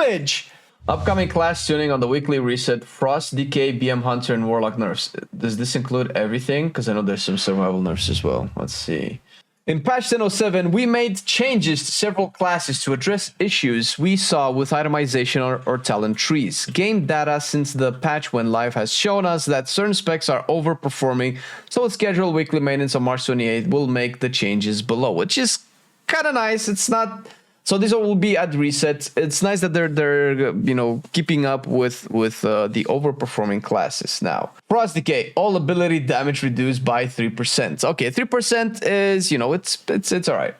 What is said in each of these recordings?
damage. Upcoming class tuning on the weekly reset: Frost, DK, BM Hunter, and Warlock nerfs. Does this include everything? Because I know there's some survival nerfs as well. Let's see. In patch 10.07, we made changes to several classes to address issues we saw with itemization or talent trees. Game data since the patch went live has shown us that certain specs are overperforming, so a scheduled weekly maintenance on March 28 will make the changes below, which is kind of nice. It's not... So these will be at reset. It's nice that they're you know, keeping up with the overperforming classes now. Frost Decay, all ability damage reduced by 3%. Okay, 3% is, you know, it's all right.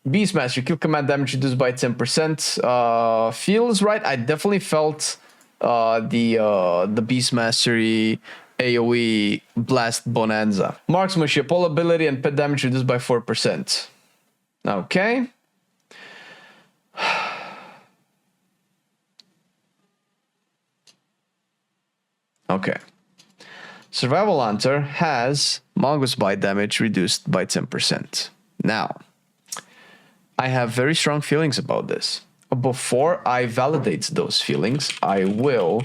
Beastmaster, kill command damage reduced by 10%. Feels right. I definitely felt the Beastmastery AoE blast bonanza. Marksmanship, all ability and pet damage reduced by 4%. Okay. Okay. Survival Hunter has Mongoose Bite damage reduced by 10%. Now, I have very strong feelings about this. Before I validate those feelings, I will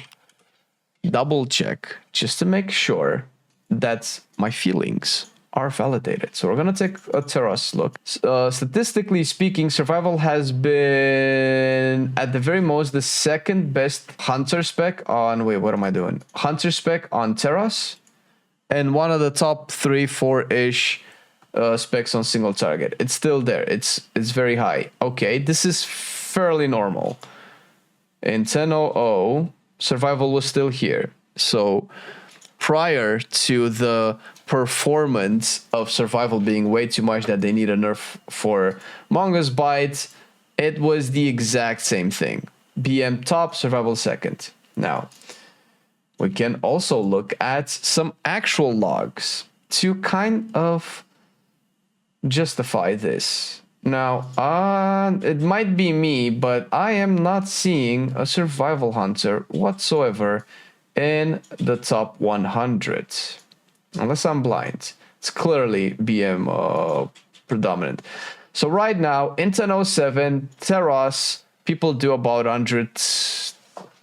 double check just to make sure that my feelings are validated. So we're gonna take a Terras look. Statistically speaking, survival has been at the very most the second best hunter spec on... Wait, what am I doing? Hunter spec on Terras, and one of the top 3-4-ish specs on single target. It's still there. It's very high. Okay, this is fairly normal. In 10.00, survival was still here. So prior to the performance of survival being way too much that they need a nerf for Mongoose Bite, it was the exact same thing. BM top, survival second. Now, we can also look at some actual logs to kind of justify this. Now, it might be me, but I am not seeing a survival hunter whatsoever in the top 100. Unless I'm blind. It's clearly BM predominant. So right now, in 10.07, Terras, people do about over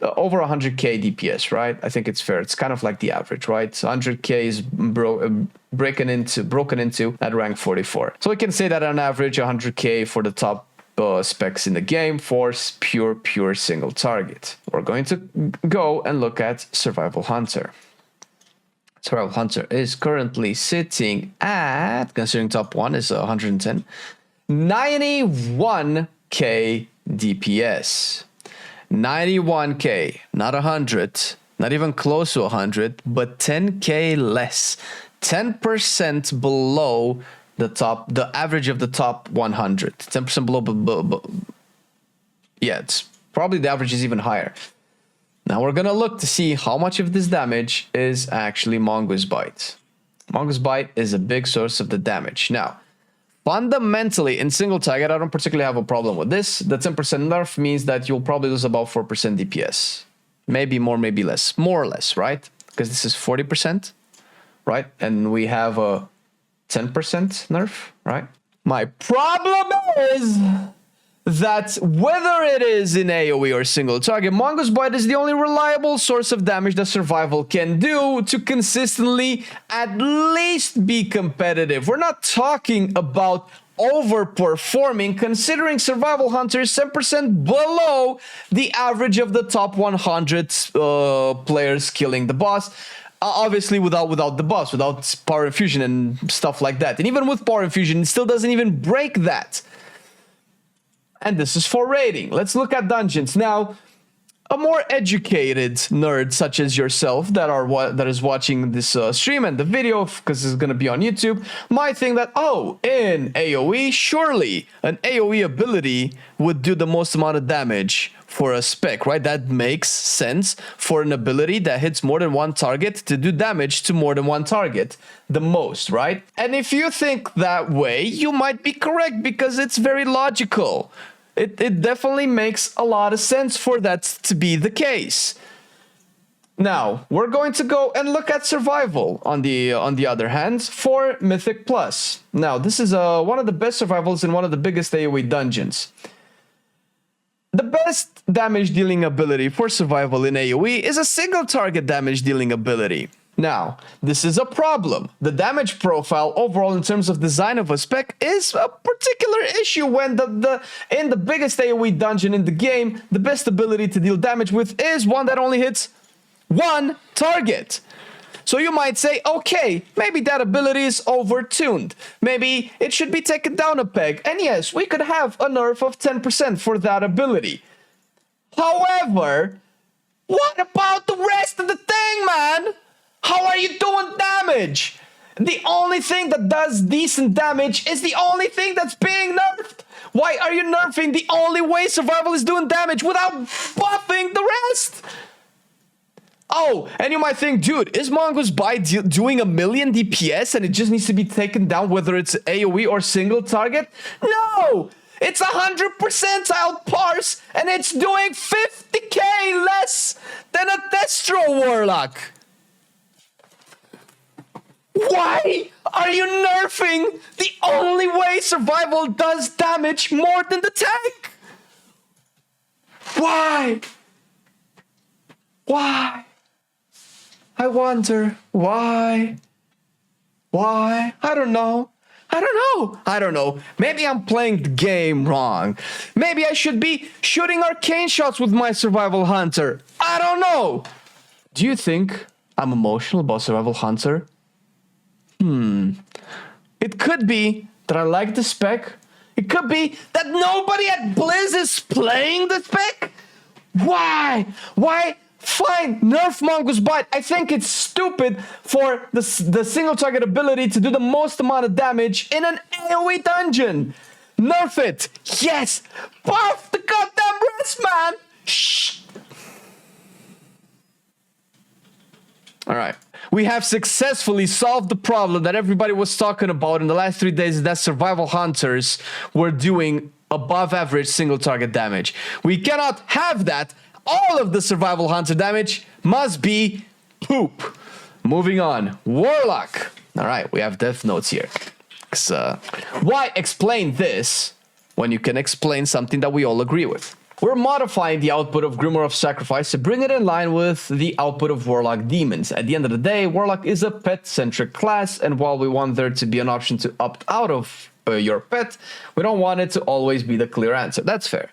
100k DPS, right? I think it's fair. It's kind of like the average, right? So 100k is broken into at rank 44. So we can say that on average, 100k for the top specs in the game for pure single target. We're going to go and look at Survival Hunter. Survival Hunter is currently sitting at, considering top 1 is 110, 91k DPS. 91k, not 100, not even close to 100, but 10k less. 10% below the average of the top 100. 10% below, yeah, it's probably the average is even higher. Now we're gonna look to see how much of this damage is actually Mongoose Bite. Mongoose Bite is a big source of the damage. Now, fundamentally, in single target, I don't particularly have a problem with this. The 10% nerf means that you'll probably lose about 4% DPS. Maybe more, maybe less. More or less, right? Because this is 40%, right? And we have a 10% nerf, right? My problem is that whether it is in AoE or single target, Mongoose Bite is the only reliable source of damage that survival can do to consistently at least be competitive. We're not talking about overperforming, considering Survival Hunter is 10% below the average of the top 100 players killing the boss. Obviously without the boss, without power infusion and stuff like that. And even with power infusion, it still doesn't even break that. And this is for rating. Let's look at dungeons. Now, a more educated nerd such as yourself that is watching this stream and the video, because it's going to be on YouTube, might think that, oh, in AoE, surely an AoE ability would do the most amount of damage for a spec, right? That makes sense for an ability that hits more than one target to do damage to more than one target the most, right? And if you think that way, you might be correct because it's very logical. It definitely makes a lot of sense for that to be the case. Now, we're going to go and look at survival on the other hand for Mythic Plus. Now, this is one of the best survivals in one of the biggest AoE dungeons. The best damage dealing ability for survival in AoE is a single target damage dealing ability. Now, this is a problem. The damage profile overall in terms of design of a spec is a particular issue when in the biggest AoE dungeon in the game, the best ability to deal damage with is one that only hits one target. So you might say, okay, maybe that ability is overtuned. Maybe it should be taken down a peg. And yes, we could have a nerf of 10% for that ability. However, what about the rest of the thing, man? How are you doing damage? The only thing that does decent damage is the only thing that's being nerfed. Why are you nerfing the only way survival is doing damage without buffing the rest? Oh, and you might think, dude, is Mongoose Bite doing 1,000,000 DPS and it just needs to be taken down whether it's AoE or single target? No! It's 100 percentile parse and it's doing 50k less than a Destro Warlock. Why are you nerfing the only way survival does damage more than the tank? Why? Why? I wonder why? Why? I don't know. I don't know. Maybe I'm playing the game wrong. Maybe I should be shooting arcane shots with my survival hunter. I don't know. Do you think I'm emotional about survival hunter? It could be that I like the spec. It could be that nobody at Blizz is playing the spec. Why? Fine, nerf Mongoose Bite. I think it's stupid for the single target ability to do the most amount of damage in an AoE dungeon. Nerf it. Yes. Buff the goddamn rest, man. Shh. All right. We have successfully solved the problem that everybody was talking about in the last 3 days, that survival hunters were doing above average single target damage. We cannot have that. All of the survival hunter damage must be poop. Moving on. Warlock. All right, we have death notes here. Why explain this when you can explain something that we all agree with? We're modifying the output of Grimoire of Sacrifice to bring it in line with the output of Warlock Demons. At the end of the day, Warlock is a pet-centric class, and while we want there to be an option to opt out of your pet, we don't want it to always be the clear answer. That's fair.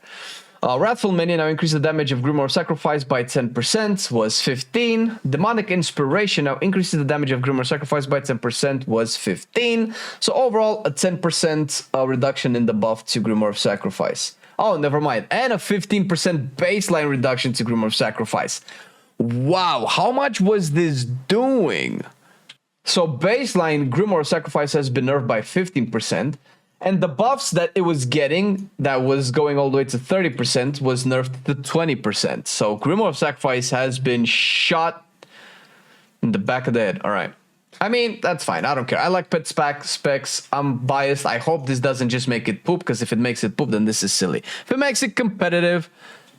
Wrathful Minion now increases the damage of Grimoire of Sacrifice by 10%, was 15. Demonic Inspiration now increases the damage of Grimoire of Sacrifice by 10%, was 15. So overall, a 10% reduction in the buff to Grimoire of Sacrifice. Oh, never mind. And a 15% baseline reduction to Grimoire of Sacrifice. Wow, how much was this doing? So baseline Grimoire of Sacrifice has been nerfed by 15%. And the buffs that it was getting, that was going all the way to 30%, was nerfed to 20%. So Grimoire of Sacrifice has been shot in the back of the head. All right. I mean, that's fine. I don't care. I like pet specs. I'm biased. I hope this doesn't just make it poop, because if it makes it poop, then this is silly. If it makes it competitive,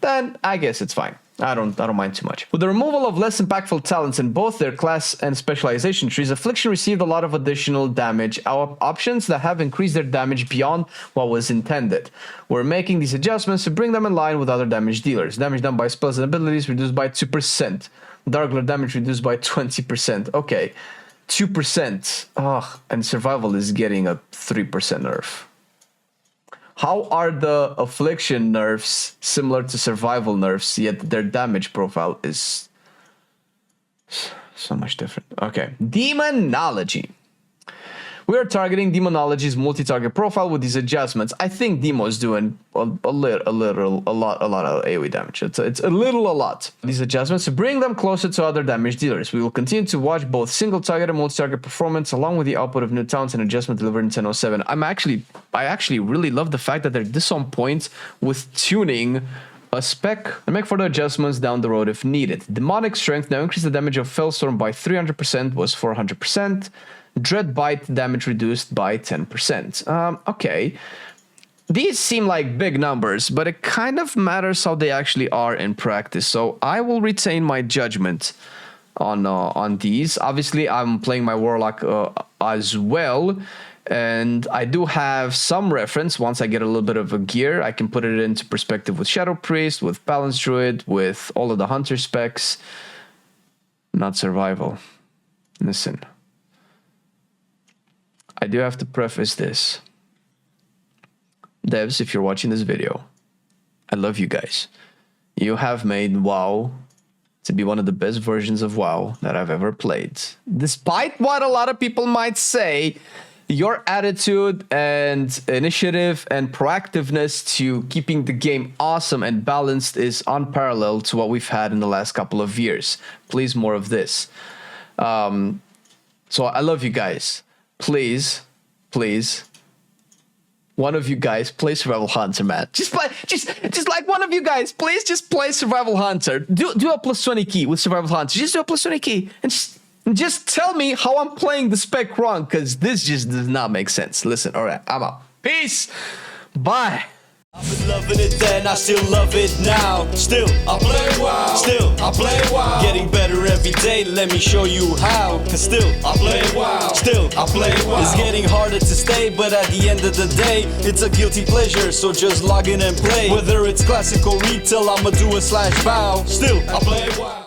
then I guess it's fine. I don't mind too much. With the removal of less impactful talents in both their class and specialization trees, Affliction received a lot of additional damage options that have increased their damage beyond what was intended. We're making these adjustments to bring them in line with other damage dealers. Damage done by spells and abilities reduced by 2%. Darkler damage reduced by 20%. Okay, 2%. Ugh, and survival is getting a 3% nerf. How are the affliction nerfs similar to survival nerfs, yet their damage profile is so much different? Okay. Demonology. We are targeting Demonology's multi-target profile with these adjustments. I think Demo's doing a lot of AoE damage. It's a lot. These adjustments to bring them closer to other damage dealers. We will continue to watch both single target and multi-target performance, along with the output of new talents and adjustment delivered in 10.07. I actually really love the fact that they're this on point with tuning a spec and make further adjustments down the road if needed. Demonic Strength now increase the damage of Fellstorm by 300%, was 400%. Dread Bite damage reduced by 10%. Okay. These seem like big numbers, but it kind of matters how they actually are in practice. So I will retain my judgment on these. Obviously, I'm playing my Warlock as well. And I do have some reference. Once I get a little bit of a gear, I can put it into perspective with Shadow Priest, with Balance Druid, with all of the Hunter specs. Not survival. Listen. I do have to preface this. Devs, if you're watching this video, I love you guys. You have made WoW to be one of the best versions of WoW that I've ever played. Despite what a lot of people might say, your attitude and initiative and proactiveness to keeping the game awesome and balanced is unparalleled to what we've had in the last couple of years. Please, more of this. So I love you guys. Please, one of you guys play Survival Hunter, man. Just like one of you guys, please just play Survival Hunter. Do a +20 key with Survival Hunter. Just do a +20 key and just tell me how I'm playing the spec wrong, because this just does not make sense. Listen, all right, I'm out. Peace. Bye. I've been loving it then, I still love it now. Still, I play WoW. Still, I play WoW. Getting better every day, let me show you how. Cause still, I play WoW. Still, I play WoW. It's getting harder to stay, but at the end of the day, it's a guilty pleasure, so just log in and play. Whether it's classic or retail, I'ma do a /bow. Still, I play WoW.